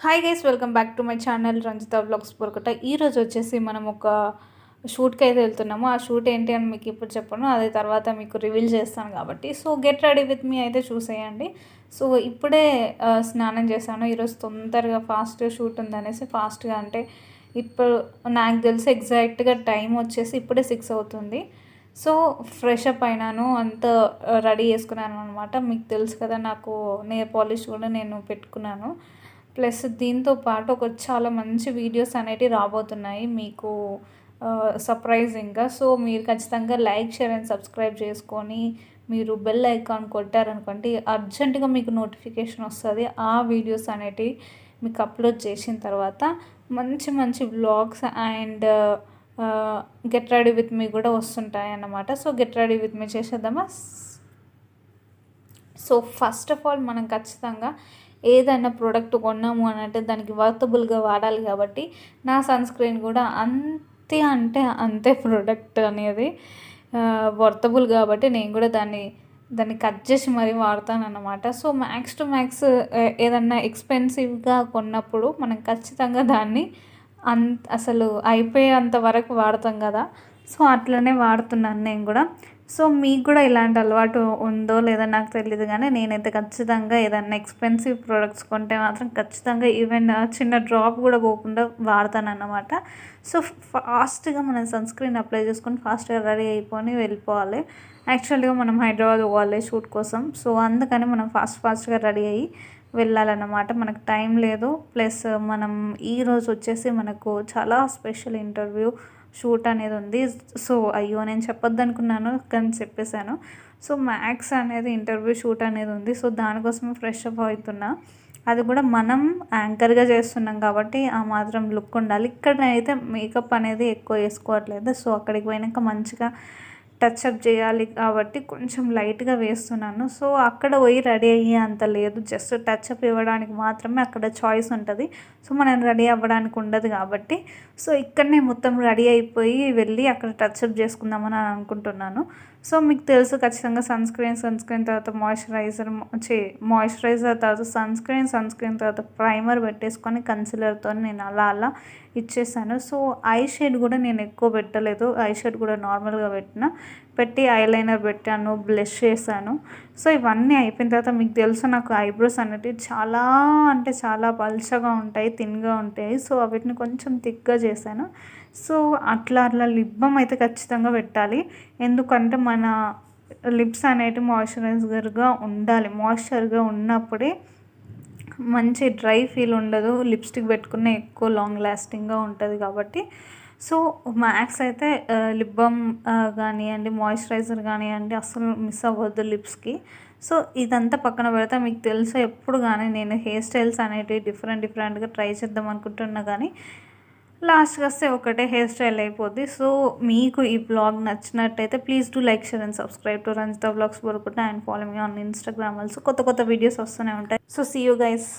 Hi guys, welcome back to my channel Ranjitha vlogs Porakata. ఈరోజు వచ్చేసి మనం ఒక షూట్కి అయితే వెళ్తున్నాము. ఆ షూట్ ఏంటి అని మీకు ఇప్పుడు చెప్పను, అదే తర్వాత మీకు రివీల్ చేస్తాను కాబట్టి. సో గెట్ రెడీ విత్ మీ అయితే చూసేయండి. సో ఇప్పుడే స్నానం చేశాను. ఈరోజు తొందరగా ఫాస్ట్ షూట్ ఉందనేసి ఫాస్ట్గా, అంటే ఇప్పుడు నాకు తెలిసి ఎగ్జాక్ట్గా టైం వచ్చేసి ఇప్పుడే 6 అవుతుంది. సో ఫ్రెష్ అప్ అయినాను, అంత రెడీ చేసుకున్నాను అనమాట. మీకు తెలుసు కదా, నాకు నెయిల్ పాలిష్ కూడా నేను పెట్టుకున్నాను. ప్లస్ దీంతో పాటు ఒక చాలా మంచి వీడియోస్ అనేటివి రాబోతున్నాయి మీకు సర్ప్రైజింగ్గా. సో మీరు ఖచ్చితంగా లైక్, షేర్ అండ్ సబ్స్క్రైబ్ చేసుకొని మీరు బెల్ ఐకాన్ కొట్టారనుకోండి, అర్జెంటుగా మీకు నోటిఫికేషన్ వస్తుంది. ఆ వీడియోస్ అనేటివి మీకు అప్లోడ్ చేసిన తర్వాత మంచి మంచి vlogs and get ready with me కూడా వస్తుంటాయి అన్నమాట. So get ready with me చేసేద్దామా? సో ఫస్ట్ ఆఫ్ ఆల్ మనం ఖచ్చితంగా ఏదైనా ప్రోడక్ట్ కొన్నాము అని అంటే దానికి వర్తబుల్గా వాడాలి. కాబట్టి నా సన్ స్క్రీన్ కూడా అంతే, అంటే అంతే ప్రోడక్ట్ అనేది వర్తబుల్ కాబట్టి నేను కూడా దాన్ని కట్ చేసి మరీ వాడతాను అన్నమాట. సో మ్యాక్స్ టు మ్యాక్స్ ఏదన్నా ఎక్స్పెన్సివ్గా కొన్నప్పుడు మనం ఖచ్చితంగా దాన్ని అసలు అయిపోయేంత వరకు వాడతాం కదా. సో అట్లనే వాడుతున్నాను నేను కూడా. సో మీకు కూడా ఇలాంటి అలవాటు ఉందో లేదో నాకు తెలియదు, కానీ నేనైతే ఖచ్చితంగా ఏదన్నా ఎక్స్పెన్సివ్ ప్రోడక్ట్స్ కొంటే మాత్రం ఖచ్చితంగా ఈవెన్ చిన్న డ్రాప్ కూడా పోకుండా వాడతాను అన్నమాట. సో ఫాస్ట్గా మనం సన్ స్క్రీన్ అప్లై చేసుకొని ఫాస్ట్గా రెడీ అయిపోయి వెళ్ళిపోవాలి. యాక్చువల్గా మనం హైదరాబాద్ పోవాలి షూట్ కోసం. సో అందుకని మనం ఫాస్ట్గా రెడీ అయ్యి వెళ్ళాలన్నమాట. మనకు టైం లేదు. ప్లస్ మనం ఈరోజు వచ్చేసి మనకు చాలా స్పెషల్ ఇంటర్వ్యూ షూట్ అనేది ఉంది. సో అయ్యో, నేను చెప్పొద్దు అనుకున్నాను కానీ చెప్పేశాను. సో మ్యాక్స్ అనేది ఇంటర్వ్యూ షూట్ అనేది ఉంది. సో దానికోసమే ఫ్రెష్ అప్ అవుతున్నా. అది కూడా మనం యాంకర్గా చేస్తున్నాం కాబట్టి ఆ మాత్రం లుక్ ఉండాలి. ఇక్కడ అయితే మేకప్ అనేది ఎక్కువ వేసుకోవట్లేదు. సో అక్కడికి పోయినాక మంచిగా టచ్అప్ చేయాలి కాబట్టి కొంచెం లైట్గా వేస్తున్నాను. సో అక్కడ పోయి రెడీ అయ్యే అంత లేదు, జస్ట్ టచ్అప్ ఇవ్వడానికి మాత్రమే అక్కడ చాయిస్ ఉంటుంది. సో మనం రెడీ అవ్వడానికి ఉండదు కాబట్టి సో ఇక్కడనే మొత్తం రెడీ అయిపోయి వెళ్ళి అక్కడ టచ్అప్ చేసుకుందామని అనుకుంటున్నాను. సో మీకు తెలుసు ఖచ్చితంగా సన్ స్క్రీన్ తర్వాత మాయిశ్చరైజర్ తర్వాత సన్ స్క్రీన్ తర్వాత ప్రైమర్ పెట్టేసుకొని కన్సిలర్తో నేను అలా ఇచ్చేసాను. సో ఐ షేడ్ కూడా నేను ఎక్కువ పెట్టలేదు, ఐ షేడ్ కూడా నార్మల్గా పెట్టి ఐలైనర్ పెట్టాను, బ్లష్ చేశాను. సో ఇవన్నీ అయిపోయిన తర్వాత మీకు తెలుసు నాకు ఐబ్రోస్ అనేవి చాలా అంటే చాలా పల్చగా ఉంటాయి, థిన్గా ఉంటాయి. సో వీటిని కొంచెం థిక్గా చేశాను. సో అట్లా లిప్ బామ్ అయితే ఖచ్చితంగా పెట్టాలి. ఎందుకంటే మన లిప్స్ అనేటివి మాయిశ్చరైజర్గా ఉండాలి. మాయిశ్చర్గా ఉన్నప్పుడే మంచి డ్రై ఫీల్ ఉండదు, లిప్స్టిక్ పెట్టుకున్న ఎక్కువ లాంగ్ లాస్టింగ్గా ఉంటుంది కాబట్టి. సో మ్యాక్స్ అయితే లిప్ బామ్ కానివ్వండి, మాయిశ్చరైజర్ కానివ్వండి, అస్సలు మిస్ అవ్వద్దు లిప్స్కి. సో ఇదంతా పక్కన పెడితే మీకు తెలుసు ఎప్పుడు కానీ నేను హెయిర్ స్టైల్స్ అనేటివి డిఫరెంట్గా ట్రై చేద్దాం అనుకుంటున్నా, కానీ లాస్ట్కి వస్తే ఒకటే హెయిర్ స్టైల్ అయిపోద్ది. సో మీకు ఈ బ్లాగ్ నచ్చినట్టయితే please do like, share and subscribe to Ranjitha vlogs Porakata and follow me on Instagram also. కొత్త వీడియోస్ వస్తూనే ఉంటాయి. So see you guys.